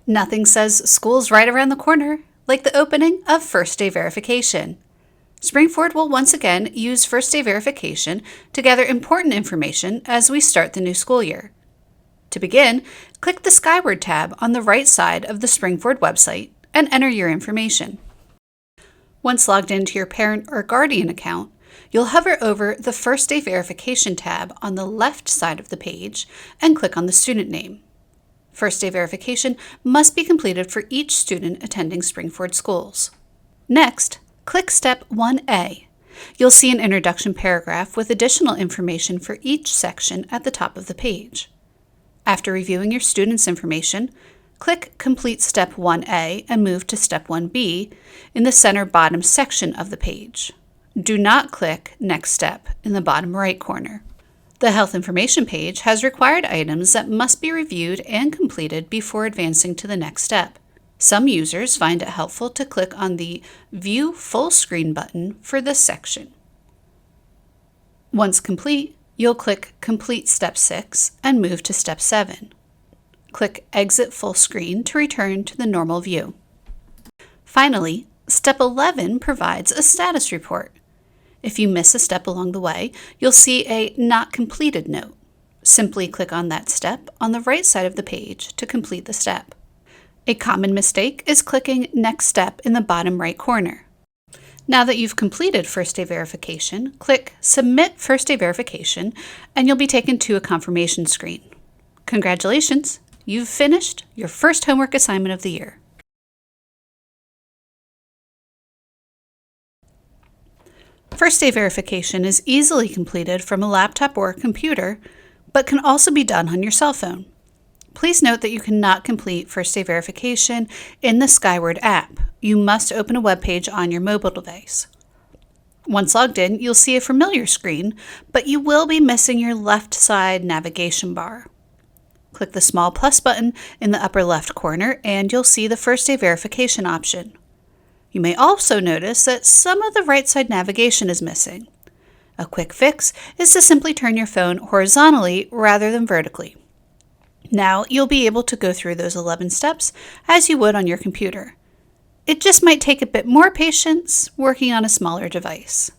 Nothing says school's right around the corner like the opening of First Day Verification. Spring-Ford will once again use First Day Verification to gather important information as we start the new school year. To begin, click the Skyward tab on the right side of the Spring-Ford website and enter your information. Once logged into your parent or guardian account, you'll hover over the First Day Verification tab on the left side of the page and click on the student name. First Day Verification must be completed for each student attending Spring-Ford schools. Next, click Step 1A. You'll see an introduction paragraph with additional information for each section at the top of the page. After reviewing your student's information, click Complete Step 1A and move to Step 1B in the center bottom section of the page. Do not click Next Step in the bottom right corner. The Health Information page has required items that must be reviewed and completed before advancing to the next step. Some users find it helpful to click on the View Full Screen button for this section. Once complete, you'll click Complete Step 6 and move to Step 7. Click Exit Full Screen to return to the normal view. Finally, Step 11 provides a status report. If you miss a step along the way, you'll see a Not Completed note. Simply click on that step on the right side of the page to complete the step. A common mistake is clicking Next Step in the bottom right corner. Now that you've completed First Day Verification, click Submit First Day Verification and you'll be taken to a confirmation screen. Congratulations! You've finished your first homework assignment of the year. First Day Verification is easily completed from a laptop or a computer, but can also be done on your cell phone. Please note that you cannot complete First Day Verification in the Skyward app. You must open a web page on your mobile device. Once logged in, you'll see a familiar screen, but you will be missing your left side navigation bar. Click the small plus button in the upper left corner and you'll see the First Day Verification option. You may also notice that some of the right side navigation is missing. A quick fix is to simply turn your phone horizontally rather than vertically. Now you'll be able to go through those 11 steps as you would on your computer. It just might take a bit more patience working on a smaller device.